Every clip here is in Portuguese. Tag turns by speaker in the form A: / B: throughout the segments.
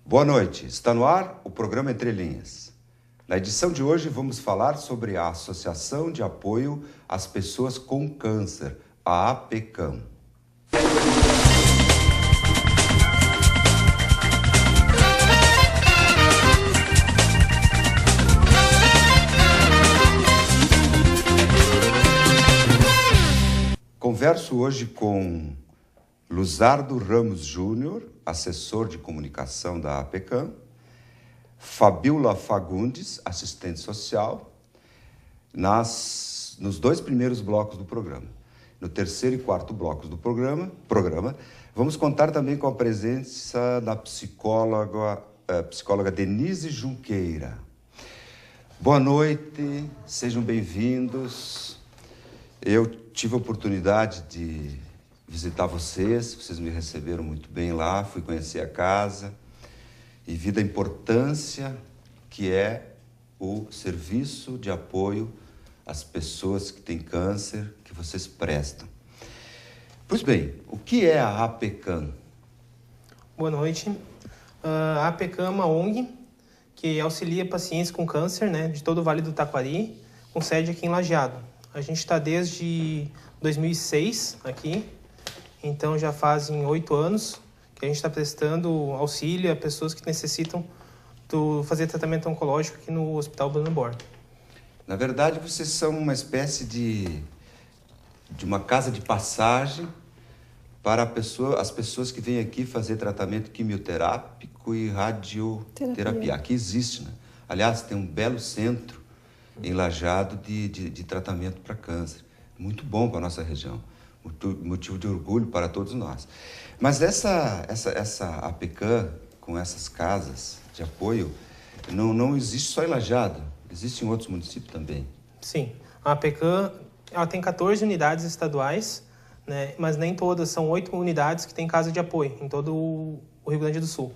A: Boa noite, está no ar o programa Entre Linhas. Na edição de hoje vamos falar sobre a Associação de Apoio às Pessoas com Câncer, a APCAM. Converso hoje com Luzardo Ramos Júnior, assessor de comunicação da APCAM, Fabiola Fagundes, assistente social, nos dois primeiros blocos do programa. No terceiro e quarto blocos do programa, vamos contar também com a presença da psicóloga Denise Junqueira. Boa noite, sejam bem-vindos. Eu tive a oportunidade de visitar vocês me receberam muito bem lá, fui conhecer a casa e vi da importância que é o serviço de apoio às pessoas que têm câncer que vocês prestam. Pois bem, o que é a APCAM?
B: Boa noite. A APCAM é uma ONG que auxilia pacientes com câncer, de todo o Vale do Taquari, com sede aqui em Lajeado. A gente está desde 2006 aqui. Então, já fazem 8 anos que a gente está prestando auxílio a pessoas que necessitam fazer tratamento oncológico aqui no Hospital Bruno Borba.
A: Na verdade, vocês são uma espécie de uma casa de passagem para as pessoas que vêm aqui fazer tratamento quimioterápico e radioterapia. Aqui existe, né? Aliás, tem um belo centro em Lajeado de tratamento para câncer. Muito bom para a nossa região. Motivo de orgulho para todos nós. Mas essa APCAM, com essas casas de apoio, não existe só em Lajeado, existe em outros municípios também.
B: Sim, a APCAM ela tem 14 unidades estaduais, mas nem todas, são 8 unidades que têm casa de apoio em todo o Rio Grande do Sul.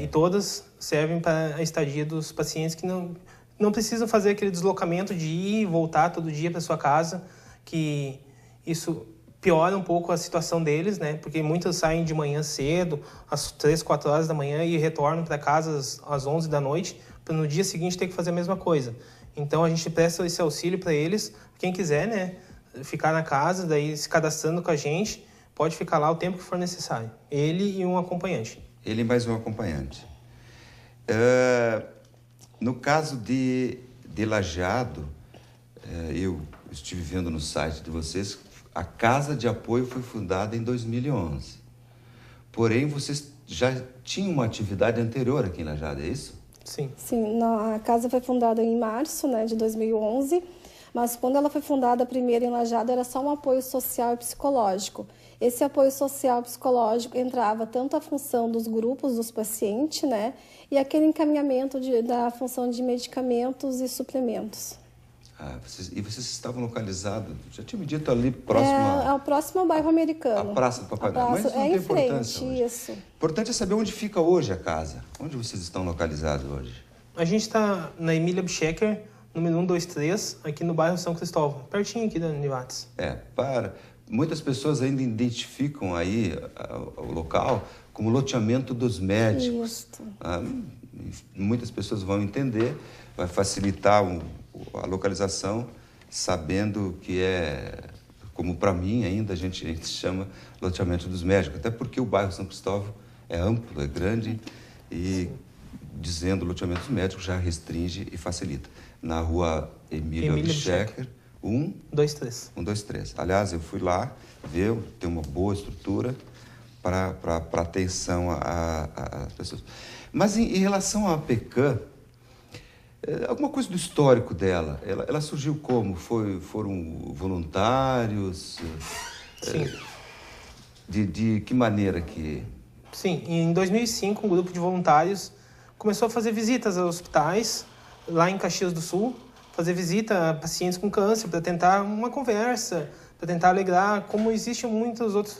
B: E todas servem para a estadia dos pacientes que não precisam fazer aquele deslocamento de ir e voltar todo dia para sua casa, que isso piora um pouco a situação deles, porque muitos saem de manhã cedo, às 3, 4 horas da manhã e retornam para casa às 11 da noite, para no dia seguinte ter que fazer a mesma coisa. Então, a gente presta esse auxílio para eles. Quem quiser, ficar na casa, daí se cadastrando com a gente, pode ficar lá o tempo que for necessário. Ele e um acompanhante.
A: Ele e mais um acompanhante. No caso de Lajeado, eu estive vendo no site de vocês, a Casa de Apoio foi fundada em 2011. Porém, vocês já tinham uma atividade anterior aqui em Lajeado, é isso?
B: Sim.
C: Sim, a casa foi fundada em março de 2011, mas quando ela foi fundada primeiro em Lajeado era só um apoio social e psicológico. Esse apoio social e psicológico entrava tanto a função dos grupos dos pacientes, e aquele encaminhamento da função de medicamentos e suplementos.
A: Vocês estavam localizados, já tinha me dito ali próximo
C: É o próximo ao bairro Americano.
A: A Praça do Papai Noel. Mas não tem importância hoje. Isso. Importante é saber onde fica hoje a casa. Onde vocês estão localizados hoje?
B: A gente está na Emília Bichecker, número 123, aqui no bairro São Cristóvão, pertinho aqui da Univates.
A: Muitas pessoas ainda identificam aí o local como loteamento dos médicos. Muitas pessoas vão entender, vai facilitar a localização, sabendo que como para mim ainda a gente chama loteamento dos médicos, até porque o bairro São Cristóvão é amplo, é grande e dizendo loteamento dos médicos já restringe e facilita. Na rua Emília Bichecker, 123. Aliás, eu fui lá ver, tem uma boa estrutura para atenção às pessoas. Mas em relação à APCAM, alguma coisa do histórico dela, ela surgiu como? Foram voluntários?
B: Sim.
A: De que maneira que...
B: Sim, em 2005 um grupo de voluntários começou a fazer visitas a hospitais, lá em Caxias do Sul, fazer visita a pacientes com câncer, para tentar uma conversa, para tentar alegrar, como existem muitos outros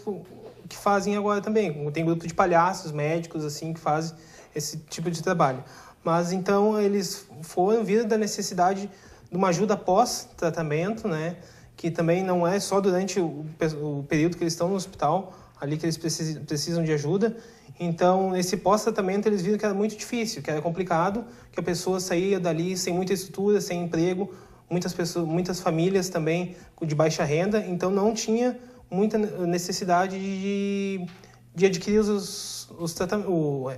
B: que fazem agora também. Tem grupo de palhaços, médicos, assim, que fazem esse tipo de trabalho. Mas, então, eles foram vir da necessidade de uma ajuda pós-tratamento, que também não é só durante o período que eles estão no hospital. ali que eles precisam de ajuda. Então, esse pós-tratamento, eles viram que era muito difícil, que era complicado, que a pessoa saía dali sem muita estrutura, sem emprego, muitas famílias também de baixa renda, então não tinha muita necessidade de adquirir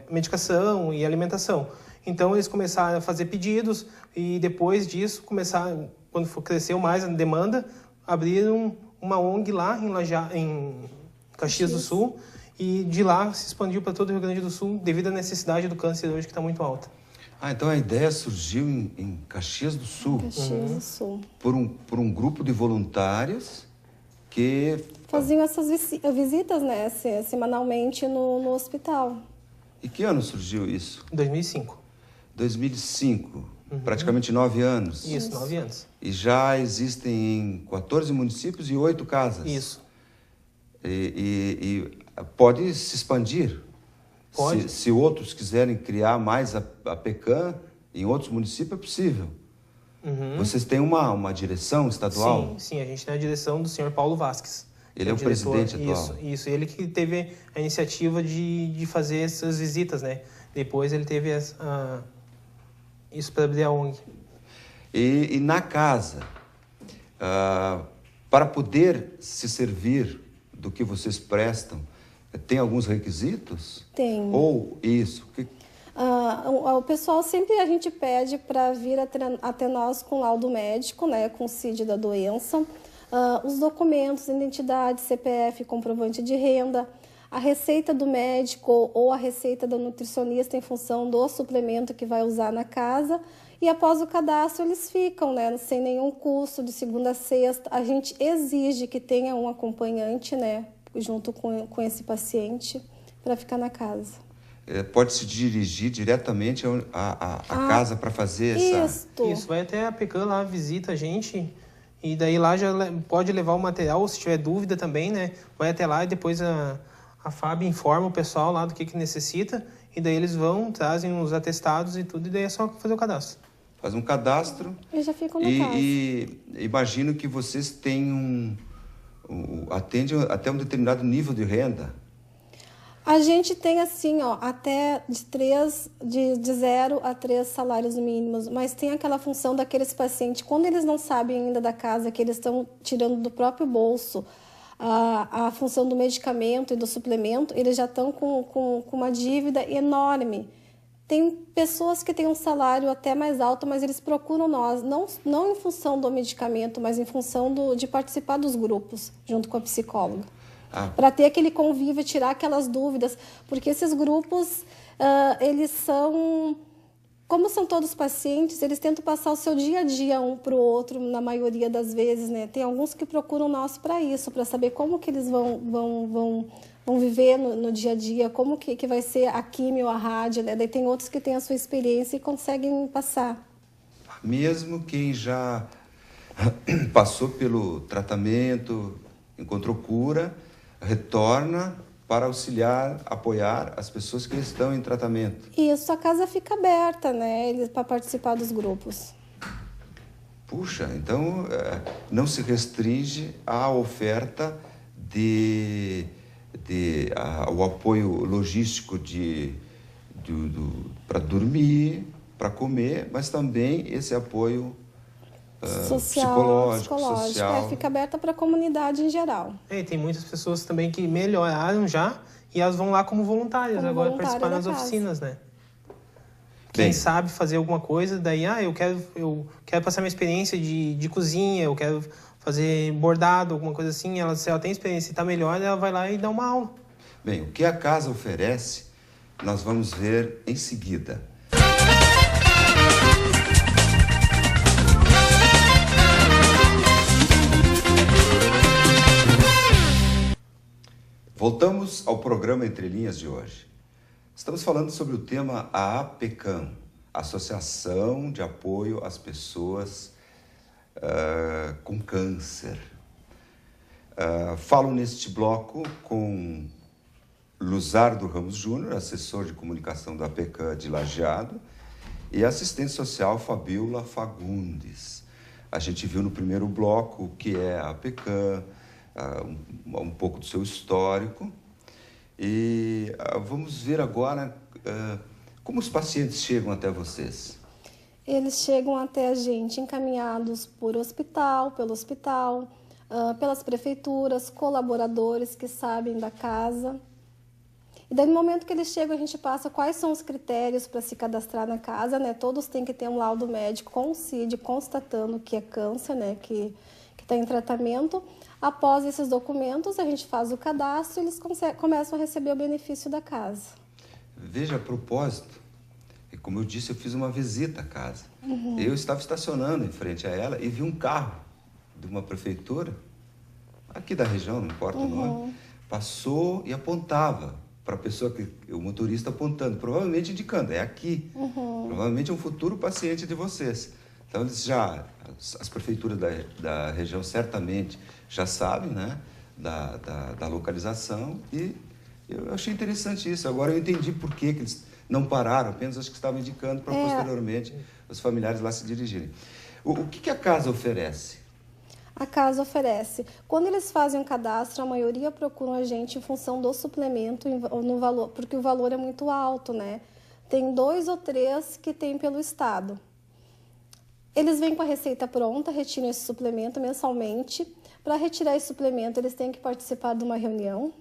B: medicação e alimentação. Então, eles começaram a fazer pedidos e depois disso, quando cresceu mais a demanda, abriram uma ONG lá em Caxias do Sul, e de lá se expandiu para todo o Rio Grande do Sul devido à necessidade do câncer hoje que está muito alta.
A: Então a ideia surgiu em Caxias do Sul.
C: Caxias do Sul.
A: Por um grupo de voluntários que
C: faziam essas visitas, né, semanalmente no hospital.
A: E que ano surgiu isso?
B: 2005.
A: 2005, praticamente 9 anos.
B: Isso, 9 anos.
A: E já existem em 14 municípios e 8 casas.
B: Isso.
A: E pode se expandir?
B: Pode.
A: Se outros quiserem criar mais a PECAM em outros municípios, é possível. Vocês têm uma direção estadual?
B: Sim, a gente tem a direção do senhor Paulo Vasques.
A: Ele é o presidente atual?
B: Isso. Ele que teve a iniciativa de fazer essas visitas, né? Depois ele teve isso para abrir a ONG.
A: E na casa, para poder se servir do que vocês prestam, tem alguns requisitos?
C: Tem.
A: Ou isso?
C: O pessoal sempre a gente pede para vir até nós com laudo médico, né, com o CID da doença, os documentos, identidade, CPF, comprovante de renda, a receita do médico ou a receita do nutricionista em função do suplemento que vai usar na casa. E após o cadastro eles ficam, né, sem nenhum custo, de segunda a sexta. A gente exige que tenha um acompanhante, né, junto com esse paciente para ficar na casa.
A: Pode se dirigir diretamente à casa para fazer essa...
B: Isso, vai até a PECAM lá, visita a gente, e daí lá já pode levar o material, se tiver dúvida também, né? Vai até lá e depois a FAB informa o pessoal lá do que necessita, e daí eles vão, trazem os atestados e tudo, e daí é só fazer o cadastro.
A: Faz um cadastro...
C: E já ficam na casa.
A: E imagino que vocês têm atende até um determinado nível de renda.
C: A gente tem assim, até de 0 a 3 salários mínimos, mas tem aquela função daqueles pacientes, quando eles não sabem ainda da casa, que eles estão tirando do próprio bolso a função do medicamento e do suplemento, eles já estão com uma dívida enorme. Tem pessoas que têm um salário até mais alto, mas eles procuram nós, não em função do medicamento, mas em função de participar dos grupos, junto com a psicóloga. Para ter aquele convívio, tirar aquelas dúvidas, porque esses grupos, eles são, como são todos pacientes, eles tentam passar o seu dia a dia um para o outro, na maioria das vezes, né? Tem alguns que procuram nós para isso, para saber como que eles vão viver no dia a dia, como que vai ser a quimio, a rádio, né? Daí tem outros que têm a sua experiência e conseguem passar.
A: Mesmo quem já passou pelo tratamento, encontrou cura, retorna para auxiliar, apoiar as pessoas que estão em tratamento.
C: Isso, a casa fica aberta, né, para participar dos grupos.
A: Puxa, então não se restringe à oferta o apoio logístico para dormir, para comer, mas também esse apoio psicológico, social.
C: Fica aberta para a comunidade em geral.
B: E tem muitas pessoas também que melhoraram já e elas vão lá como voluntárias agora participar das oficinas, né? Quem sabe fazer alguma coisa, daí eu quero passar minha experiência de cozinha, eu quero fazer bordado, alguma coisa assim, se ela tem experiência e está melhor, ela vai lá e dá uma aula.
A: Bem, o que a casa oferece, nós vamos ver em seguida. Voltamos ao programa Entre Linhas de hoje. Estamos falando sobre o tema APECAM, Associação de Apoio às Pessoas com Câncer. Falo neste bloco com Luzardo Ramos Júnior, assessor de comunicação da APECAM de Lajeado, e assistente social Fabiola Fagundes. A gente viu no primeiro bloco o que é a APECAM, um pouco do seu histórico, E vamos ver agora como os pacientes chegam até vocês.
C: Eles chegam até a gente encaminhados pelo hospital, pelas prefeituras, colaboradores que sabem da casa. E daí, no momento que eles chegam, a gente passa quais são os critérios para se cadastrar na casa, né? Todos têm que ter um laudo médico com o CID constatando que é câncer, né? Que está em tratamento. Após esses documentos, a gente faz o cadastro e eles começam a receber o benefício da casa.
A: Veja, a propósito, como eu disse, eu fiz uma visita à casa. Eu estava estacionando em frente a ela e vi um carro de uma prefeitura, aqui da região, não importa o nome, passou e apontava para a pessoa, o motorista apontando, provavelmente indicando, é aqui. Provavelmente é um futuro paciente de vocês. Então, eles as prefeituras da região certamente já sabem, né, da localização, e eu achei interessante isso. Agora eu entendi por que eles não pararam, apenas acho que estavam indicando para posteriormente os familiares lá se dirigirem. O que a casa oferece?
C: A casa oferece. Quando eles fazem um cadastro, a maioria procuram a gente em função do suplemento, no valor, porque o valor é muito alto, né? Tem 2 ou 3 que tem pelo Estado. Eles vêm com a receita pronta, retiram esse suplemento mensalmente. Para retirar esse suplemento, eles têm que participar de uma reunião.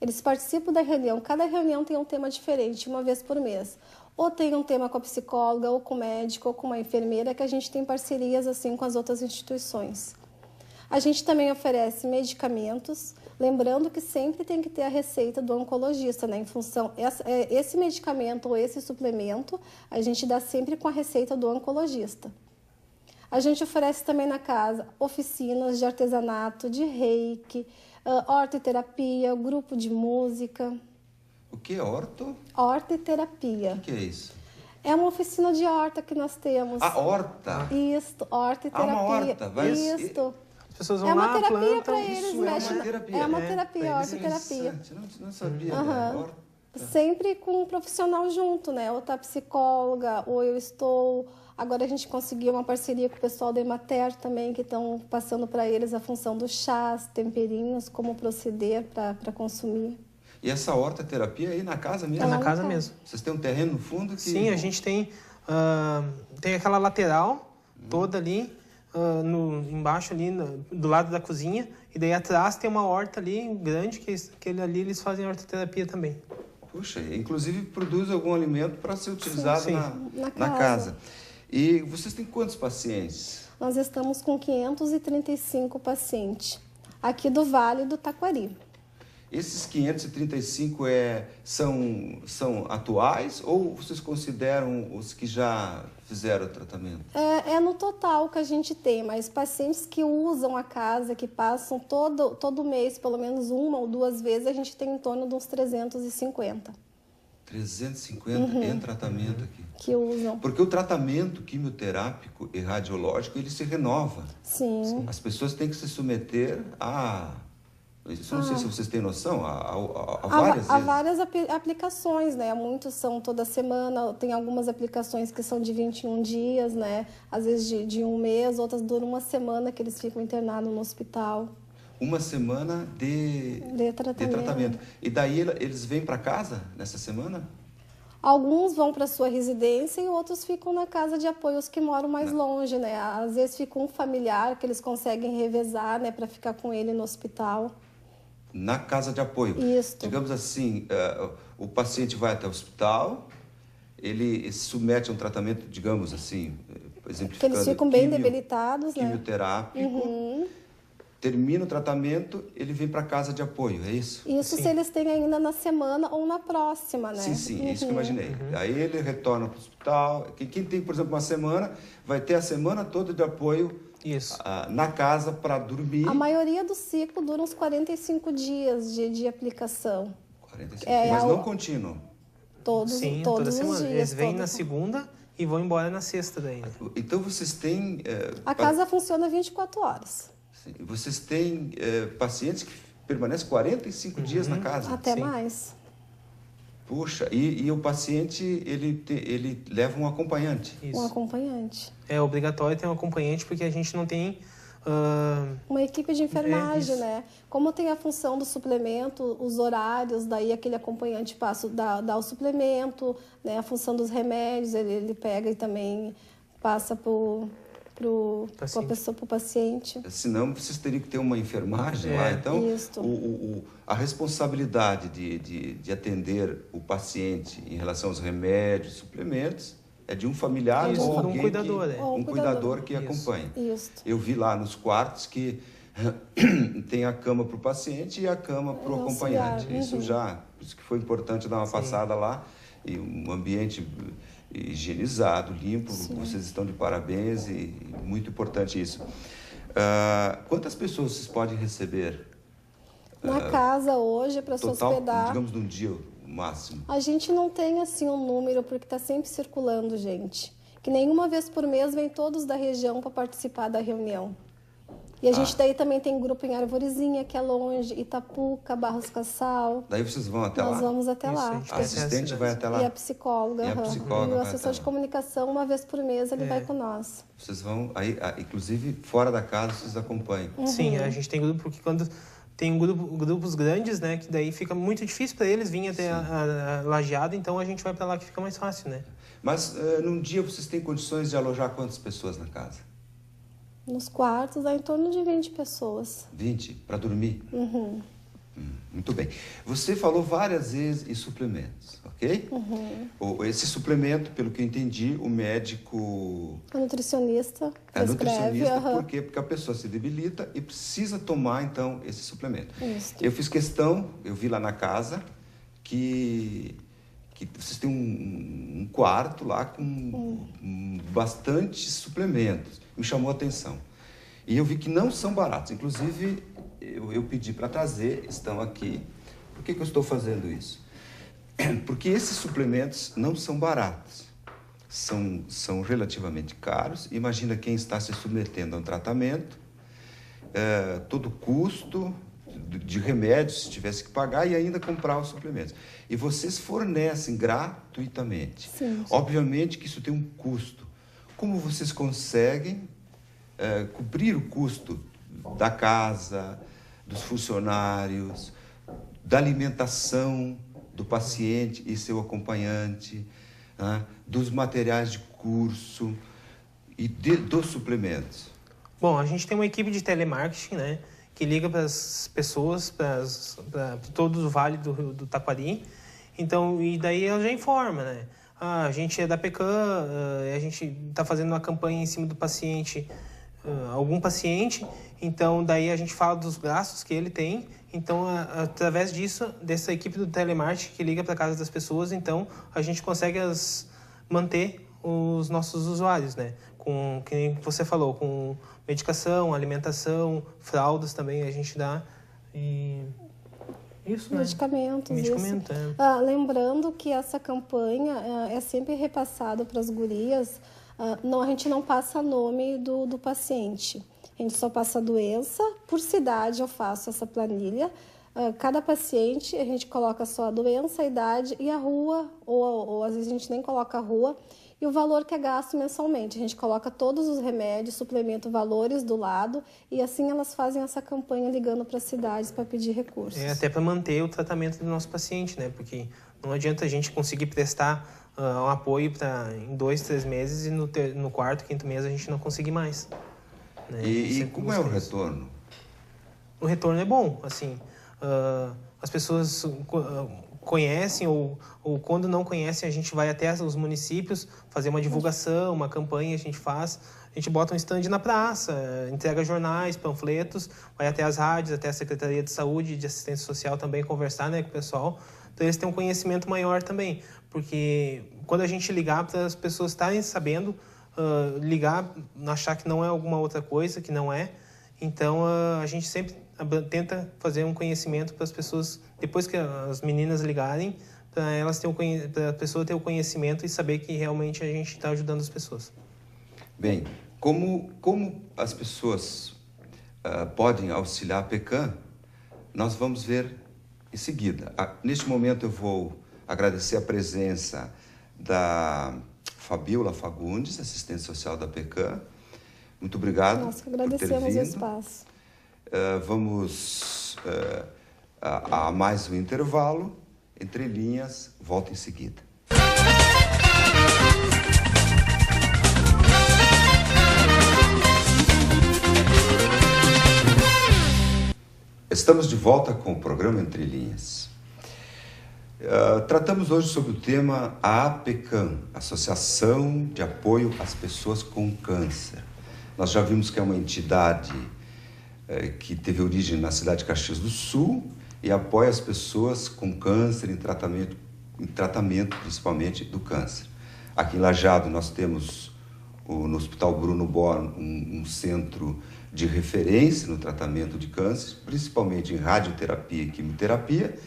C: Eles participam da reunião. Cada reunião tem um tema diferente, uma vez por mês. Ou tem um tema com a psicóloga, ou com o médico, ou com uma enfermeira, que a gente tem parcerias assim com as outras instituições. A gente também oferece medicamentos, lembrando que sempre tem que ter a receita do oncologista, né? Em função, esse medicamento ou esse suplemento, a gente dá sempre com a receita do oncologista. A gente oferece também na casa oficinas de artesanato, de reiki, hortoterapia, grupo de música.
A: O que é horto?
C: Hortoterapia.
A: O que é isso?
C: É uma oficina de horta que nós temos.
A: A horta?
C: Isto, hortoterapia.
A: Uma horta.
C: Isto.
B: As pessoas vão lá,
C: terapia
B: plantam.
C: para eles,
A: Isso
C: mexe
A: é uma terapia.
C: É uma terapia, hortoterapia.
A: Não sabia. Né? Horta.
C: Sempre com um profissional junto, né? Ou tá psicóloga, ou eu estou. Agora a gente conseguiu uma parceria com o pessoal da Emater também, que estão passando para eles a função dos chás, temperinhos, como proceder para consumir.
A: E essa horta-terapia aí na casa mesmo?
B: É na casa mesmo.
A: Vocês têm um terreno no fundo?
B: Sim, a gente tem aquela lateral toda ali, embaixo ali, do lado da cozinha. E daí atrás tem uma horta ali grande, que ali eles fazem hortoterapia também.
A: Puxa, inclusive produz algum alimento para ser utilizado
B: sim.
A: Na casa. E vocês têm quantos pacientes?
C: Nós estamos com 535 pacientes, aqui do Vale do Taquari.
A: Esses 535 são atuais ou vocês consideram os que já fizeram o tratamento?
C: É no total que a gente tem, mas pacientes que usam a casa, que passam todo mês, pelo menos 1 ou 2 vezes, a gente tem em torno de uns 350.
A: 350 em tratamento aqui.
C: Que usam.
A: Porque o tratamento quimioterápico e radiológico, ele se renova.
C: Sim.
A: As pessoas têm que se submeter a... Isso não sei se vocês têm noção, a várias vezes.
C: Há várias aplicações, né? Muitos são toda semana, tem algumas aplicações que são de 21 dias, né? Às vezes de 1 mês, outras duram 1 semana que eles ficam internados no hospital.
A: 1 semana de tratamento. E daí eles vêm para casa nessa semana?
C: Alguns vão para sua residência e outros ficam na casa de apoio, os que moram mais longe, né? Às vezes fica um familiar que eles conseguem revezar, né? Para ficar com ele no hospital.
A: Na casa de apoio.
C: Isso.
A: Digamos assim, o paciente vai até o hospital, ele se submete a um tratamento, digamos assim, exemplificando,
C: que eles ficam bem debilitados, né?
A: Quimioterápico. Termina o tratamento, ele vem para casa de apoio, é isso?
C: Isso, sim. Se eles têm ainda na semana ou na próxima, né?
A: Sim, isso que eu imaginei. Aí ele retorna para o hospital. Quem tem, por exemplo, 1 semana, vai ter a semana toda de apoio na casa para dormir.
C: A maioria do ciclo dura uns 45 dias de aplicação.
A: 45 dias, mas não contínuo?
C: Todos
B: toda
C: os
B: semana.
C: dias.
B: Eles vêm na segunda e vão embora na sexta daí.
A: Então vocês têm...
C: A casa funciona 24 horas.
A: Vocês têm pacientes que permanecem 45 dias na casa?
C: Até mais.
A: Puxa, e o paciente, ele leva um acompanhante?
B: Isso.
C: Um acompanhante.
B: É obrigatório ter um acompanhante porque a gente não tem
C: Uma equipe de enfermagem, né? Como tem a função do suplemento, os horários, daí aquele acompanhante passa dá o suplemento, né? A função dos remédios, ele pega e também passa pro paciente.
A: Senão vocês teriam que ter uma enfermagem lá. Então,
C: Isso.
A: a responsabilidade de atender o paciente em relação aos remédios, suplementos, é de um familiar ou alguém
B: um
A: cuidador que acompanha.
C: Isso.
A: Eu vi lá nos quartos que tem a cama para o paciente e a cama para o acompanhante. Isso que foi importante dar uma passada lá, e um ambiente higienizado, limpo. Sim. Vocês estão de parabéns e muito importante isso. Quantas pessoas vocês podem receber?
C: Na casa hoje, para se hospedar...
A: digamos, num dia máximo.
C: A gente não tem assim um número, porque está sempre circulando gente. Que nenhuma vez por mês vem todos da região para participar da reunião. E a gente daí também tem grupo em Arvorezinha, que é longe, Itapuca, Barros Cassal.
A: Daí vocês vão até lá?
C: Nós vamos até lá.
A: A assistente vai até lá?
C: E a psicóloga.
A: E
C: o assessor de comunicação, uma vez por mês, ele vai com nós.
A: Vocês vão, aí, inclusive, fora da casa, vocês acompanham?
B: Sim, a gente tem grupo, porque quando tem grupos grandes, né, que daí fica muito difícil para eles virem até a Lajeado, então a gente vai para lá que fica mais fácil, né?
A: Mas num dia vocês têm condições de alojar quantas pessoas na casa?
C: Nos quartos dá em torno de 20 pessoas.
A: 20? Para dormir? Muito bem. Você falou várias vezes em suplementos, ok? Esse suplemento, pelo que eu entendi, o médico...
C: A nutricionista prescreve.
A: Nutricionista, por quê? Porque a pessoa se debilita e precisa tomar, então, esse suplemento.
C: Isso.
A: Eu fiz questão, eu vi lá na casa, que vocês têm um quarto lá com bastante suplementos. Me chamou a atenção. E eu vi que não são baratos. Inclusive, eu pedi para trazer, estão aqui. Por que eu estou fazendo isso? Porque esses suplementos não são baratos. São relativamente caros. Imagina quem está se submetendo a um tratamento, todo custo de remédios, se tivesse que pagar, e ainda comprar os suplementos. E vocês fornecem gratuitamente.
C: Sim.
A: Obviamente que isso tem um custo. Como vocês conseguem cobrir o custo da casa, dos funcionários, da alimentação do paciente e seu acompanhante, dos materiais de curso e dos suplementos?
B: Bom, a gente tem uma equipe de telemarketing, né, que liga para as pessoas, para todo o Vale do Taquari. Então, e daí ela já informa, né? A gente é da PECAM, a gente está fazendo uma campanha em cima do paciente, algum paciente, então daí a gente fala dos gastos que ele tem. Então, através disso, dessa equipe do telemarketing que liga para a casa das pessoas, então a gente consegue manter os nossos usuários, né? Com, que nem você falou, com medicação, alimentação, fraldas também a gente dá. E isso, né?
C: Medicamentos.
B: Medicamento,
C: isso. Lembrando que essa campanha é sempre repassada para as gurias. A gente não passa nome do paciente. A gente só passa a doença. Por cidade eu faço essa planilha. Cada paciente, a gente coloca só a doença, a idade e a rua, ou às vezes a gente nem coloca a rua, e o valor que é gasto mensalmente. A gente coloca todos os remédios, suplemento valores do lado, e assim elas fazem essa campanha ligando para as cidades para pedir recursos.
B: Até para manter o tratamento do nosso paciente, né? Porque não adianta a gente conseguir prestar um apoio em 2, 3 meses e no quarto, quinto mês a gente não conseguir mais. Né?
A: E como é o retorno?
B: O retorno é bom, assim. As pessoas conhecem ou quando não conhecem, a gente vai até os municípios fazer uma divulgação, uma campanha a gente faz. A gente bota um stand na praça, entrega jornais, panfletos, vai até as rádios, até a Secretaria de Saúde e de Assistência Social também conversar, né, com o pessoal. Então eles têm um conhecimento maior também, porque quando a gente ligar para as pessoas estarem sabendo, ligar, achar que não é alguma outra coisa, que não é, então a gente sempre tenta fazer um conhecimento para as pessoas, depois que as meninas ligarem, para elas para a pessoa ter o conhecimento e saber que realmente a gente está ajudando as pessoas.
A: Bem, como as pessoas podem auxiliar a PECAM, nós vamos ver em seguida. Neste momento eu vou agradecer a presença da Fabiola Fagundes, assistente social da PECAM, Muito obrigado.
C: Nós que
A: por ter
C: agradecemos o
A: vindo.
C: espaço.
A: Vamos a mais um intervalo. Entre linhas, volto em seguida. Estamos de volta com o programa Entre Linhas. Tratamos hoje sobre o tema APCAM, Associação de Apoio às Pessoas com Câncer. Nós já vimos que é uma entidade que teve origem na cidade de Caxias do Sul e apoia as pessoas com câncer em tratamento principalmente do câncer. Aqui em Lajeado nós temos no Hospital Bruno Born um centro de referência no tratamento de câncer, principalmente em radioterapia e quimioterapia,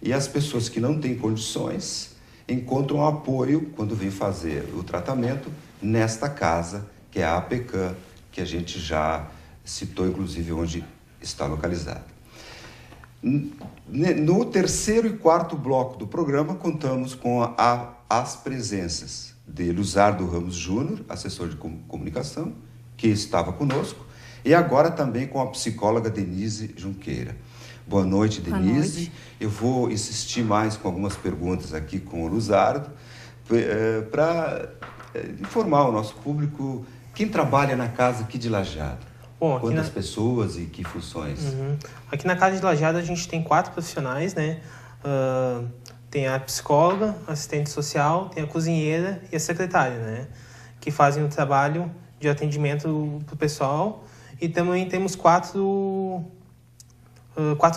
A: e as pessoas que não têm condições encontram apoio quando vêm fazer o tratamento nesta casa, que é a APCAM, que a gente já citou, inclusive, onde está localizada. No terceiro e quarto bloco do programa, contamos com as presenças de Luzardo Ramos Júnior, assessor de comunicação, que estava conosco, e agora também com a psicóloga Denise Junqueira. Boa noite, Denise. Boa noite. Eu vou insistir mais com algumas perguntas aqui com o Luzardo, para informar o nosso público quem trabalha na casa aqui de Lajeado. Bom, quantas pessoas e que funções?
B: Aqui na casa de Lajeado a gente tem 4 profissionais, né? Tem a psicóloga, a assistente social, tem a cozinheira e a secretária, né? Que fazem o trabalho de atendimento para o pessoal. E também temos 4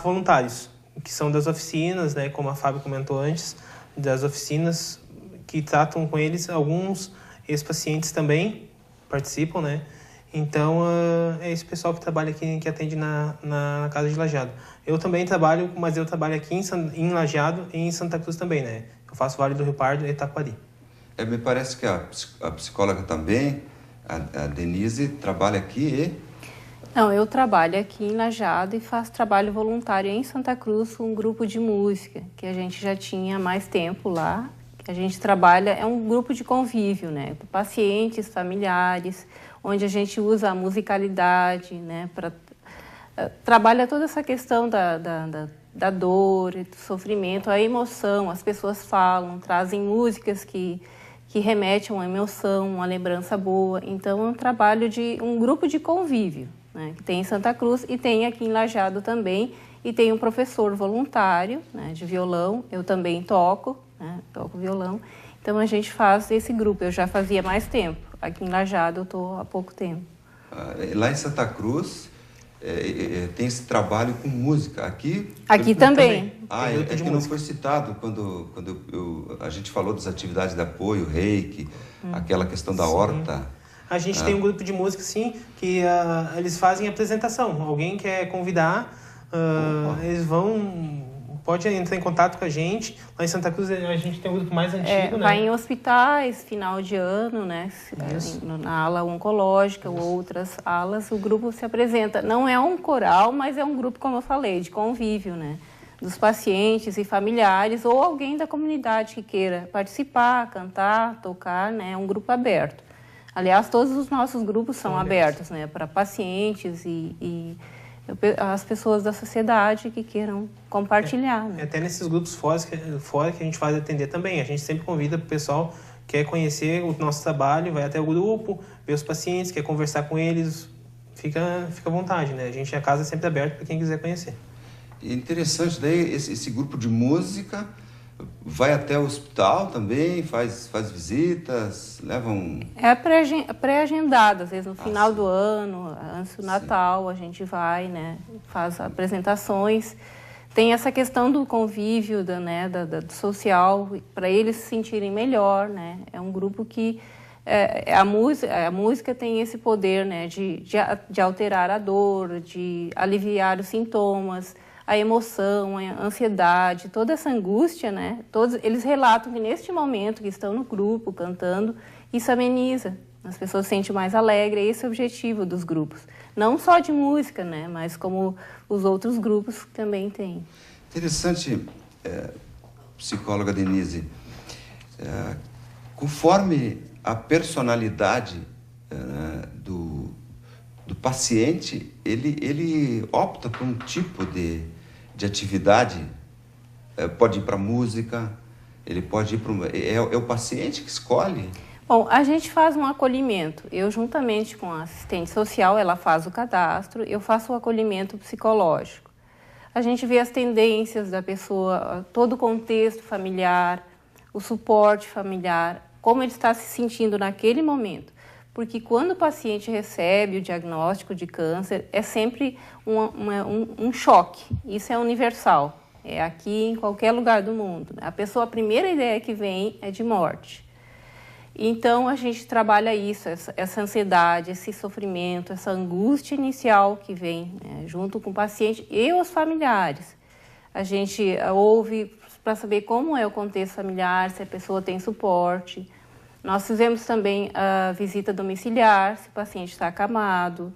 B: voluntários, que são das oficinas, né? Como a Fábio comentou antes, das oficinas que tratam com eles. Alguns ex-pacientes também participam, né? Então, é esse pessoal que trabalha aqui, que atende na casa de Lajeado. Eu também trabalho, mas eu trabalho aqui em Lajeado e em Santa Cruz também, né? Eu faço Vale do Rio Pardo e Taquari.
A: Me parece que a psicóloga também, a Denise, trabalha aqui e...
D: Não, eu trabalho aqui em Lajeado e faço trabalho voluntário em Santa Cruz com um grupo de música, que a gente já tinha há mais tempo lá. A gente trabalha, é um grupo de convívio, né? Com pacientes, familiares, onde a gente usa a musicalidade, né? Trabalha toda essa questão da dor, do sofrimento, a emoção. As pessoas falam, trazem músicas que remetem a uma emoção, uma lembrança boa. Então, é um trabalho de um grupo de convívio, né? Que tem em Santa Cruz e tem aqui em Lajeado também. E tem um professor voluntário, né, de violão. Eu também toco, né? Toco violão. Então, a gente faz esse grupo. Eu já fazia mais tempo. Aqui em Lajeado eu estou há pouco tempo.
A: Lá em Santa Cruz tem esse trabalho com música. Aqui
D: também.
A: É que não foi citado quando a gente falou das atividades de apoio, reiki, aquela questão da horta.
B: A gente tem um grupo de música, sim, que eles fazem apresentação. Alguém quer convidar, eles pode entrar em contato com a gente. Lá em Santa Cruz a gente tem um grupo mais antigo, né?
D: Vai em hospitais, final de ano, né? Na ala oncológica ou outras alas, o grupo se apresenta. Não é um coral, mas é um grupo, como eu falei, de convívio, né? Dos pacientes e familiares ou alguém da comunidade que queira participar, cantar, tocar, né? É um grupo aberto. Aliás, todos os nossos grupos são abertos, né? Para pacientes e as pessoas da sociedade que queiram compartilhar. Né?
B: Até nesses grupos fora que a gente faz atender também. A gente sempre convida para o pessoal que quer conhecer o nosso trabalho, vai até o grupo, ver os pacientes, quer conversar com eles, fica à vontade, né? A casa é sempre aberta para quem quiser conhecer.
A: Interessante, daí esse grupo de música vai até o hospital também, faz visitas, levam...
D: É pré-agendado, às vezes no final do ano, antes do Natal, a gente vai, né, faz apresentações. Tem essa questão do convívio, do social, para eles se sentirem melhor, né? É um grupo que... a música tem esse poder, né, de alterar a dor, de aliviar os sintomas, a emoção, a ansiedade, toda essa angústia, né? Todos eles relatam que neste momento que estão no grupo cantando, isso ameniza. As pessoas se sentem mais alegres, esse é o objetivo dos grupos. Não só de música, né? Mas como os outros grupos também têm.
A: Interessante, psicóloga Denise, conforme a personalidade paciente, ele opta por um tipo de atividade, pode ir para música, ele pode ir para... É o paciente que escolhe?
D: Bom, a gente faz um acolhimento. Eu, juntamente com a assistente social, ela faz o cadastro, eu faço o acolhimento psicológico. A gente vê as tendências da pessoa, todo o contexto familiar, o suporte familiar, como ele está se sentindo naquele momento. Porque quando o paciente recebe o diagnóstico de câncer, é sempre um choque. Isso é universal. É aqui em qualquer lugar do mundo. A primeira ideia que vem é de morte. Então, a gente trabalha isso, essa ansiedade, esse sofrimento, essa angústia inicial que vem, né, junto com o paciente e os familiares. A gente ouve para saber como é o contexto familiar, se a pessoa tem suporte. Nós fizemos também a visita domiciliar, se o paciente está acamado,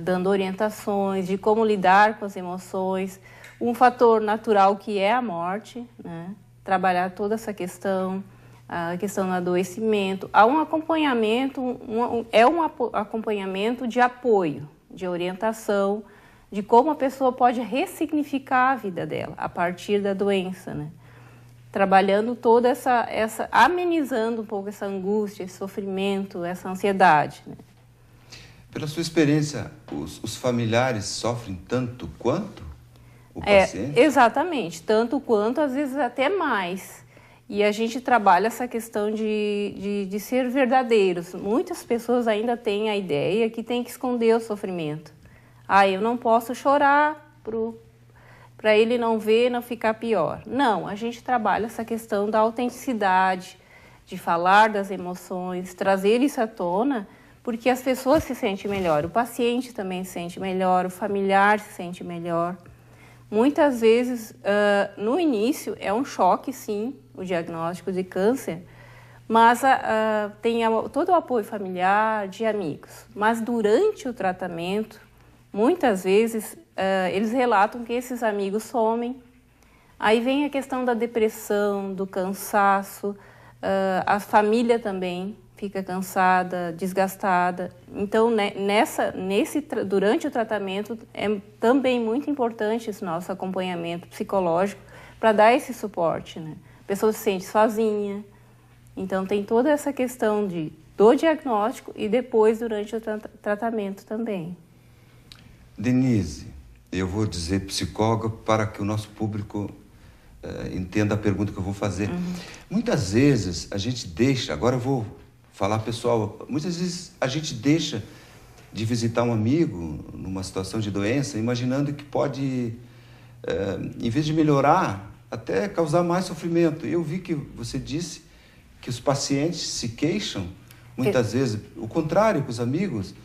D: dando orientações de como lidar com as emoções. Um fator natural que é a morte, né? Trabalhar toda essa questão, a questão do adoecimento. Há um acompanhamento, um acompanhamento de apoio, de orientação, de como a pessoa pode ressignificar a vida dela a partir da doença, né? Trabalhando toda amenizando um pouco essa angústia, esse sofrimento, essa ansiedade, né?
A: Pela sua experiência, os familiares sofrem tanto quanto o paciente?
D: Exatamente, tanto quanto, às vezes até mais. E a gente trabalha essa questão de ser verdadeiros. Muitas pessoas ainda têm a ideia que tem que esconder o sofrimento. Eu não posso chorar para ele não ver, não ficar pior. Não, a gente trabalha essa questão da autenticidade, de falar das emoções, trazer isso à tona, porque as pessoas se sentem melhor, o paciente também se sente melhor, o familiar se sente melhor. Muitas vezes, no início, é um choque, sim, o diagnóstico de câncer, mas tem todo o apoio familiar, de amigos. Mas durante o tratamento, muitas vezes, eles relatam que esses amigos somem. Aí vem a questão da depressão, do cansaço, a família também fica cansada, desgastada. Então, durante o tratamento, é também muito importante esse nosso acompanhamento psicológico para dar esse suporte, né? A pessoa se sente sozinha. Então, tem toda essa questão do diagnóstico e depois durante o tratamento também.
A: Denise, eu vou dizer psicóloga para que o nosso público entenda a pergunta que eu vou fazer. Muitas vezes a gente deixa, agora eu vou falar pessoal, muitas vezes a gente deixa de visitar um amigo numa situação de doença, imaginando que pode, em vez de melhorar, até causar mais sofrimento. Eu vi que você disse que os pacientes se queixam, muitas vezes, o contrário com os amigos.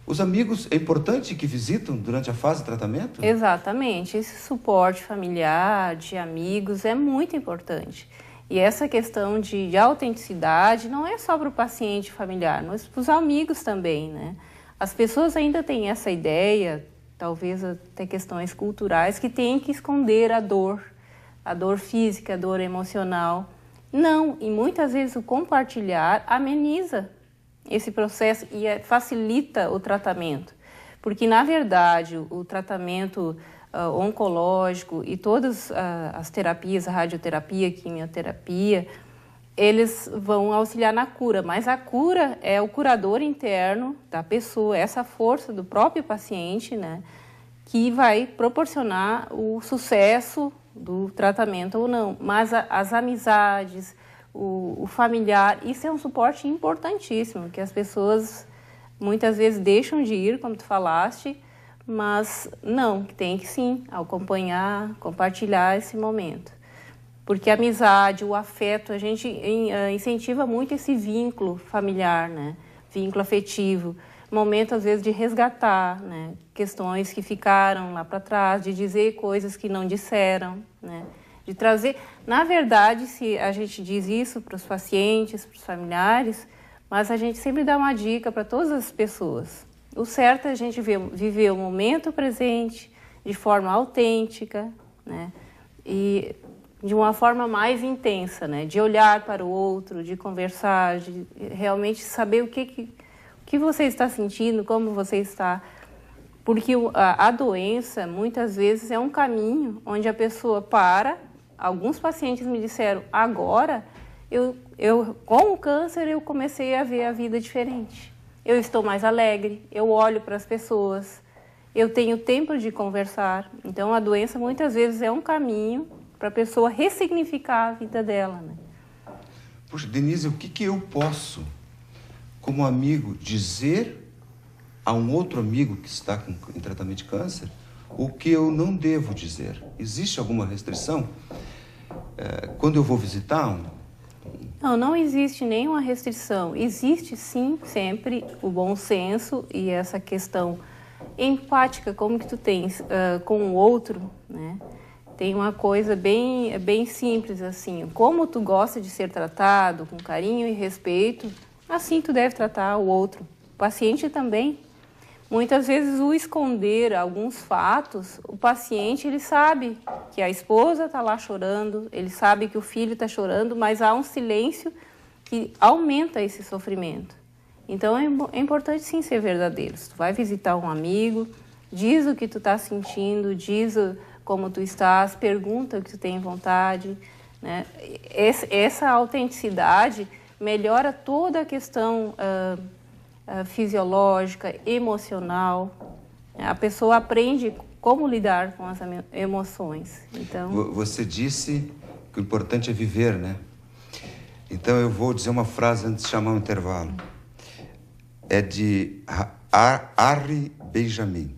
A: Os amigos, é importante que visitam durante a fase de tratamento?
D: Exatamente. Esse suporte familiar, de amigos, é muito importante. E essa questão de autenticidade não é só para o paciente familiar, mas para os amigos também, né? As pessoas ainda têm essa ideia, talvez até questões culturais, que tem que esconder a dor física, a dor emocional. Não, e muitas vezes o compartilhar ameniza esse processo e facilita o tratamento. Porque, na verdade, o tratamento oncológico e todas as terapias, a radioterapia, a quimioterapia, eles vão auxiliar na cura, mas a cura é o curador interno da pessoa, essa força do próprio paciente, né, que vai proporcionar o sucesso do tratamento ou não. Mas as amizades, o familiar, isso é um suporte importantíssimo, que as pessoas muitas vezes deixam de ir, como tu falaste, mas não, tem que sim acompanhar, compartilhar esse momento. Porque a amizade, o afeto, a gente incentiva muito esse vínculo familiar, né? Vínculo afetivo. Momento, às vezes, de resgatar, né? Questões que ficaram lá para trás, de dizer coisas que não disseram, né? De trazer... Na verdade, se a gente diz isso para os pacientes, para os familiares, mas a gente sempre dá uma dica para todas as pessoas. O certo é a gente viver o momento presente de forma autêntica, né? E de uma forma mais intensa, né? De olhar para o outro, de conversar, de realmente saber o que que você está sentindo, como você está. Porque a doença, muitas vezes, é um caminho onde a pessoa para. Alguns pacientes me disseram, agora, com o câncer, eu comecei a ver a vida diferente. Eu estou mais alegre, eu olho para as pessoas, eu tenho tempo de conversar. Então, a doença, muitas vezes, é um caminho para a pessoa ressignificar a vida dela, né?
A: Puxa, Denise, o que eu posso, como amigo, dizer a um outro amigo que está em tratamento de câncer, o que eu não devo dizer? Existe alguma restrição? Quando eu vou visitar
D: Não existe nenhuma restrição. Existe, sim, sempre o bom senso e essa questão empática, como que tu tens com o outro, né? Tem uma coisa bem simples, assim, como tu gosta de ser tratado, com carinho e respeito, assim tu deve tratar o outro. O paciente também. Muitas vezes o esconder alguns fatos, o paciente ele sabe que a esposa está lá chorando, ele sabe que o filho está chorando, mas há um silêncio que aumenta esse sofrimento. Então é importante sim ser verdadeiro. Se tu vai visitar um amigo, diz o que tu está sentindo, diz como tu estás, pergunta o que tu tem vontade, né? Essa autenticidade melhora toda a questão fisiológica, emocional. A pessoa aprende como lidar com as emoções. Então,
A: você disse que o importante é viver, né? Então eu vou dizer uma frase antes de chamar um intervalo. É de Harry Benjamin.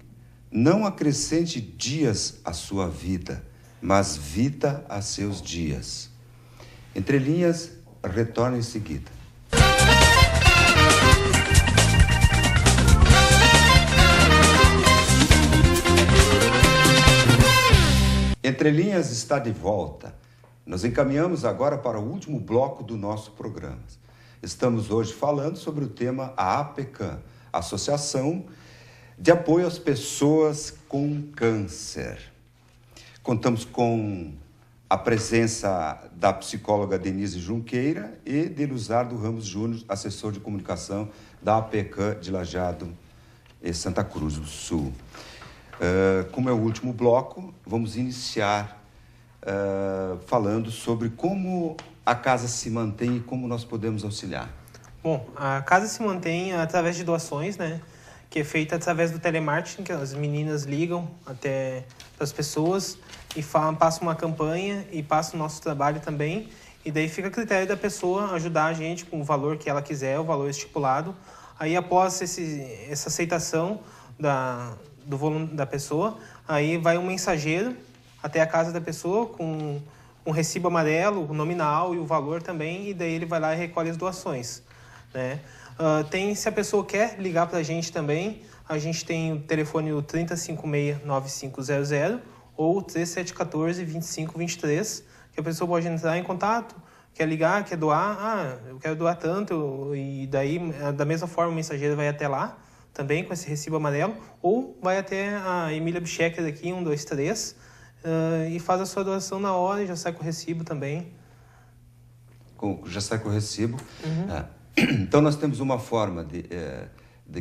A: Não acrescente dias à sua vida, mas vida a seus dias. Entre linhas, retorna em seguida. Entre linhas está de volta. Nós encaminhamos agora para o último bloco do nosso programa. Estamos hoje falando sobre o tema APCAM, Associação de Apoio às Pessoas com Câncer. Contamos com a presença da psicóloga Denise Junqueira e de Luzardo Ramos Júnior, assessor de comunicação da APCAM de Lajeado e Santa Cruz do Sul. Como é o último bloco, vamos iniciar falando sobre como a casa se mantém e como nós podemos auxiliar. Bom,
B: a casa se mantém através de doações, né? Que é feita através do telemarketing, que as meninas ligam até as pessoas e passam uma campanha e passam o nosso trabalho também. E daí fica a critério da pessoa ajudar a gente com o valor que ela quiser, o valor estipulado. Aí, após essa aceitação da pessoa, aí vai um mensageiro até a casa da pessoa com um recibo amarelo, o nominal e o valor também, e daí ele vai lá e recolhe as doações, né? Se a pessoa quer ligar para a gente também, a gente tem o telefone 3056-9500 ou 3714-2523, que a pessoa pode entrar em contato, quer ligar, quer doar, eu quero doar tanto, e daí, da mesma forma, o mensageiro vai até lá, também com esse recibo amarelo, ou vai até a Emília Bichecker aqui, 123, e faz a sua doação na hora e já sai com o recibo também.
A: Já sai com o recibo. Uhum. Então, nós temos uma forma de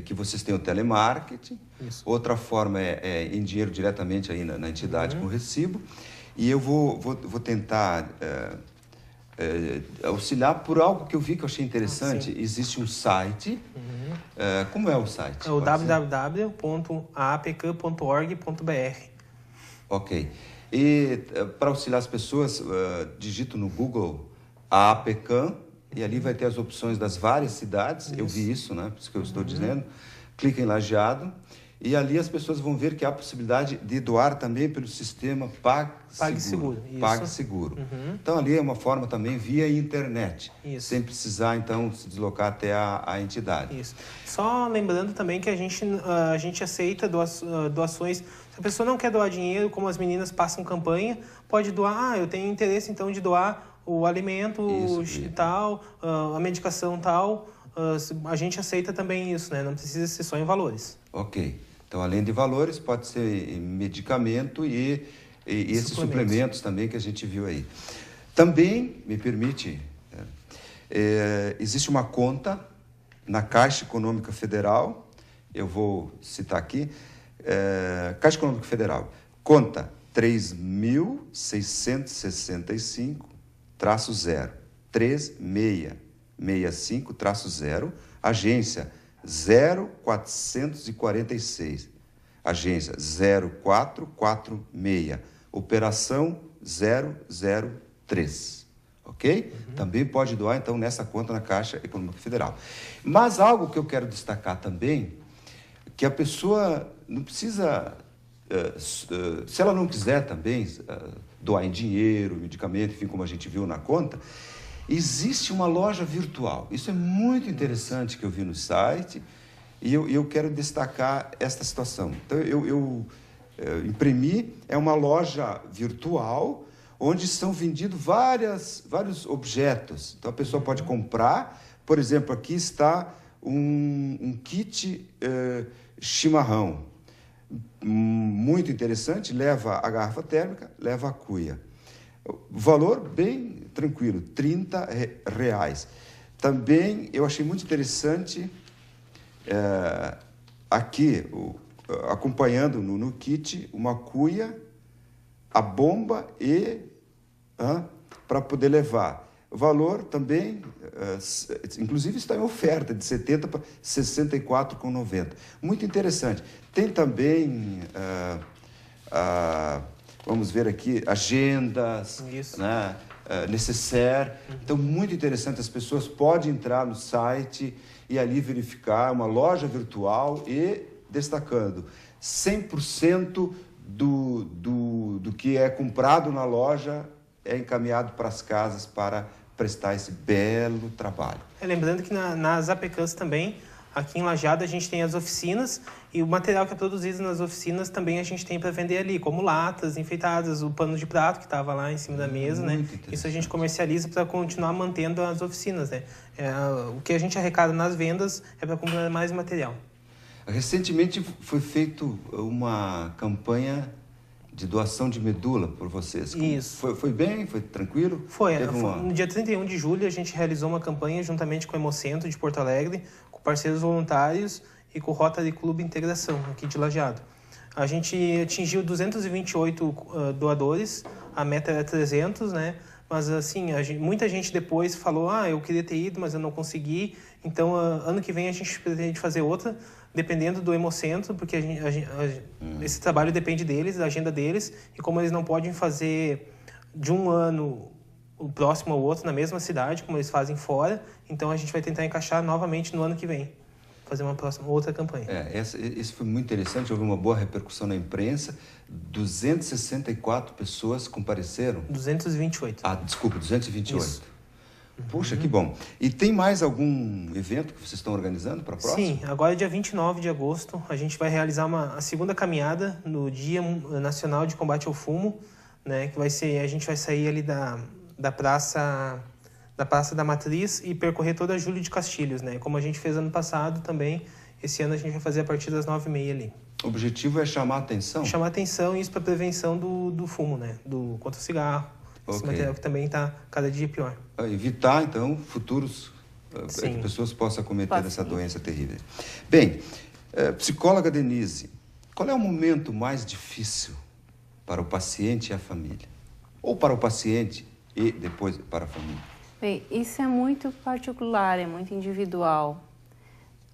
A: que vocês têm o telemarketing, isso. Outra forma é em dinheiro diretamente aí na entidade, uhum, com o recibo, e eu vou tentar auxiliar por algo que eu vi que eu achei interessante. Existe um site. Uhum. Como é o site?
B: É o www.apcam.org.br.
A: Ok. E para auxiliar as pessoas, digito no Google a APCAM, e ali vai ter as opções das várias cidades. Isso. Eu vi isso, né? Por isso que eu estou dizendo. Clica em Lajeado, e ali as pessoas vão ver que há a possibilidade de doar também pelo sistema PagSeguro. PagSeguro. Uhum. Então, ali é uma forma também via internet, isso, sem precisar, então, se deslocar até a entidade.
B: Isso. Só lembrando também que a gente aceita doações. Se a pessoa não quer doar dinheiro, como as meninas passam campanha, pode doar, eu tenho interesse, então, de doar o alimento tal, a medicação tal. A gente aceita também isso, né? Não precisa ser só em valores.
A: Ok. Então, além de valores, pode ser medicamento e esses suplementos também que a gente viu aí. Também, me permite, existe uma conta na Caixa Econômica Federal, eu vou citar aqui, Caixa Econômica Federal, conta 3.665-0, 3665-0, agência 0446, agência 0446, operação 003. Ok? Também pode doar, então, nessa conta na Caixa Econômica Federal. Mas algo que eu quero destacar também, que a pessoa não precisa, se ela não quiser também doar em dinheiro, medicamento, enfim, como a gente viu na conta, existe uma loja virtual. Isso é muito interessante que eu vi no site e eu quero destacar esta situação. Então, eu imprimi, é uma loja virtual onde são vendidos vários objetos. Então, a pessoa pode comprar, por exemplo, aqui está um kit chimarrão. Muito interessante, leva a garrafa térmica, leva a cuia. Valor bem tranquilo, R$30. Também eu achei muito interessante aqui, acompanhando no kit, uma cuia, a bomba e para poder levar. O valor também, inclusive está em oferta, de 70 para 64,90. Muito interessante. Tem também, vamos ver aqui, agendas, né, necessaire. Então, muito interessante. As pessoas podem entrar no site e ali verificar uma loja virtual e, destacando, 100% do que é comprado na loja é encaminhado para as casas para prestar esse belo trabalho.
B: Lembrando que nas APECANs também, aqui em Lajeado, a gente tem as oficinas e o material que é produzido nas oficinas também a gente tem para vender ali, como latas enfeitadas, o pano de prato que estava lá em cima da mesa, né? Isso a gente comercializa para continuar mantendo as oficinas, né? O que a gente arrecada nas vendas é para comprar mais material.
A: Recentemente foi feita uma campanha de doação de medula por vocês.
B: Isso.
A: Foi bem? Foi tranquilo?
B: Foi. No dia 31 de julho, a gente realizou uma campanha juntamente com o Hemocentro de Porto Alegre, com parceiros voluntários e com o Rotary Clube Integração, aqui de Lajeado. A gente atingiu 228 doadores, a meta era 300, né? Mas, assim, muita gente depois falou, eu queria ter ido, mas eu não consegui. Então, ano que vem a gente pretende fazer outra, dependendo do Hemocentro, porque esse trabalho depende deles, da agenda deles, e como eles não podem fazer de um ano o próximo ao outro na mesma cidade, como eles fazem fora, então a gente vai tentar encaixar novamente no ano que vem, fazer outra campanha.
A: Isso foi muito interessante, houve uma boa repercussão na imprensa, 264 pessoas compareceram?
B: 228.
A: Desculpa, 228.
B: Isso.
A: Puxa, que bom. E tem mais algum evento que vocês estão organizando para a próxima?
B: Sim, agora dia 29 de agosto a gente vai realizar a segunda caminhada no Dia Nacional de Combate ao Fumo, né, que a gente vai sair ali da Praça da Matriz e percorrer toda a Júlio de Castilhos, né? Como a gente fez ano passado também, esse ano a gente vai fazer a partir das 9h30 ali.
A: O objetivo é chamar a atenção?
B: Chamar a atenção, isso para prevenção do fumo, né? Contra o cigarro. Esse material que também está cada dia pior.
A: Evitar, então, futuros que pessoas possam cometer essa doença terrível. Bem, psicóloga Denise, qual é o momento mais difícil para o paciente e a família? Ou para o paciente e depois para a família?
D: Bem, isso é muito particular, é muito individual.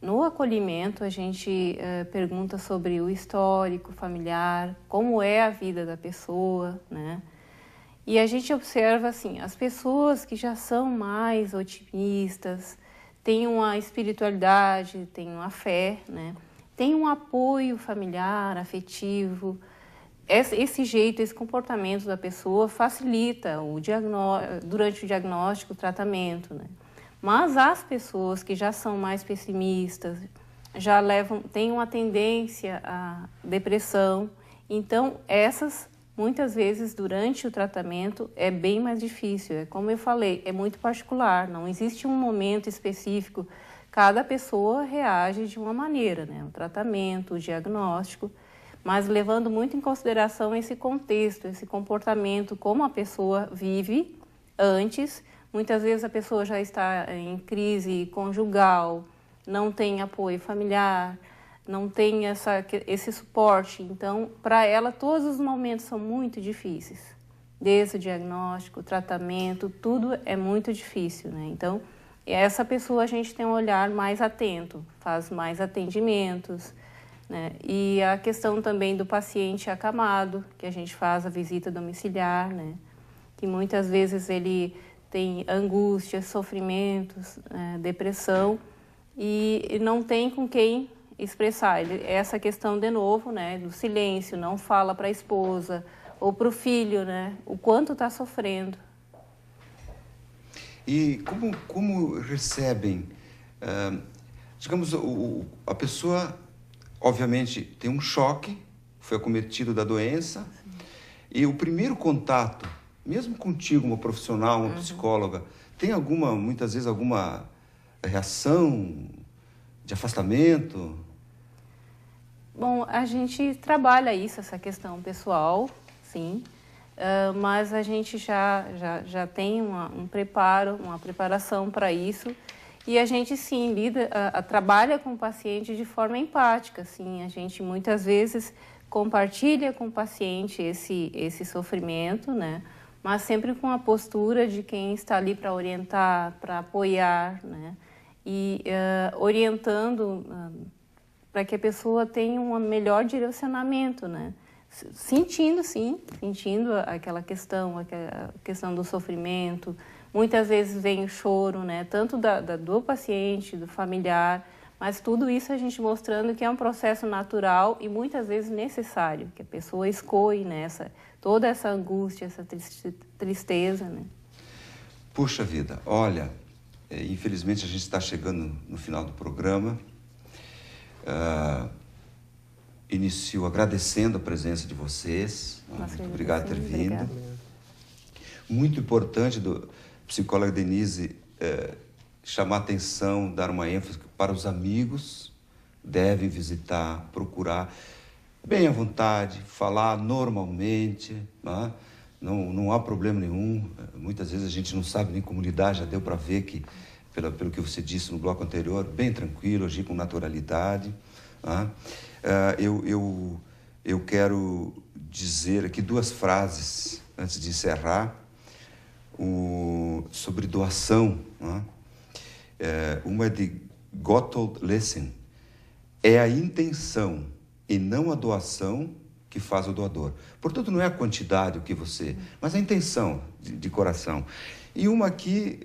D: No acolhimento, a gente pergunta sobre o histórico familiar, como é a vida da pessoa, né? E a gente observa, assim, as pessoas que já são mais otimistas, têm uma espiritualidade, têm uma fé, né? Têm um apoio familiar, afetivo. Esse jeito, esse comportamento da pessoa facilita durante o diagnóstico, o tratamento, né? Mas as pessoas que já são mais pessimistas, têm uma tendência à depressão, então essas muitas vezes, durante o tratamento, é bem mais difícil. Como eu falei, é muito particular, não existe um momento específico. Cada pessoa reage de uma maneira, né? O tratamento, o diagnóstico, mas levando muito em consideração esse contexto, esse comportamento, como a pessoa vive antes. Muitas vezes a pessoa já está em crise conjugal, não tem apoio familiar, não tem esse suporte. Então, para ela, todos os momentos são muito difíceis. Desde o diagnóstico, o tratamento, tudo é muito difícil, né? Então, essa pessoa a gente tem um olhar mais atento, faz mais atendimentos, né? E a questão também do paciente acamado, que a gente faz a visita domiciliar, né? Que muitas vezes ele tem angústias, sofrimentos, depressão, e não tem com quem expressar. Essa questão, de novo, né, do silêncio, não fala para a esposa ou para o filho, né, o quanto está sofrendo.
A: E como recebem, digamos, a pessoa, obviamente, tem um choque, foi acometido da doença, e o primeiro contato, mesmo contigo, uma profissional, uma psicóloga, tem muitas vezes, alguma reação de afastamento?
D: Bom, a gente trabalha essa questão pessoal, sim, mas a gente já tem um preparo, uma preparação para isso, e a gente, sim, trabalha com o paciente de forma empática, sim. A gente, muitas vezes, compartilha com o paciente esse sofrimento, né? Mas sempre com a postura de quem está ali para orientar, para apoiar, né? E orientando para que a pessoa tenha um melhor direcionamento, né? Sentindo aquela questão do sofrimento. Muitas vezes vem o choro, né? Tanto do paciente, do familiar, mas tudo isso a gente mostrando que é um processo natural e muitas vezes necessário, que a pessoa escoe, né, toda essa angústia, essa tristeza, né?
A: Puxa vida, olha, infelizmente a gente está chegando no final do programa. Inicio agradecendo a presença de vocês. Muito obrigado por ter vindo.
D: Obrigada.
A: Muito importante do psicóloga Denise chamar atenção, dar uma ênfase para os amigos, devem visitar, procurar bem à vontade, falar normalmente, né? Não há problema nenhum. Muitas vezes a gente não sabe nem como lidar, já deu para ver que, pelo que você disse no bloco anterior, bem tranquilo, agir com naturalidade. Né? Eu quero dizer aqui 2 frases antes de encerrar, sobre doação. Né? Uma é de Gotthold Lessing. É a intenção e não a doação que faz o doador. Portanto, não é a quantidade o que você... mas a intenção de coração. E uma aqui,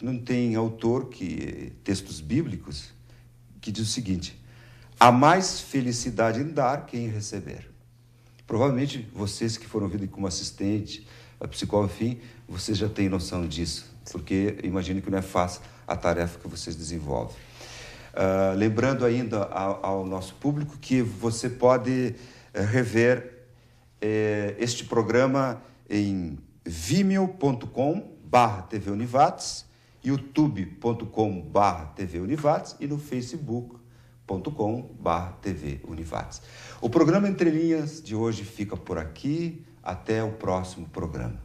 A: não tem autor, textos bíblicos, que diz o seguinte: há mais felicidade em dar que em receber. Provavelmente, vocês que foram ouvidos como assistente, a psicóloga, enfim, vocês já têm noção disso, porque imagino que não é fácil a tarefa que vocês desenvolvem. Lembrando ainda ao nosso público que você pode rever este programa em vimeo.com/TV Univates, youtube.com/TV Univates e no facebook.com/TV Univates. O programa Entre Linhas de hoje fica por aqui. Até o próximo programa.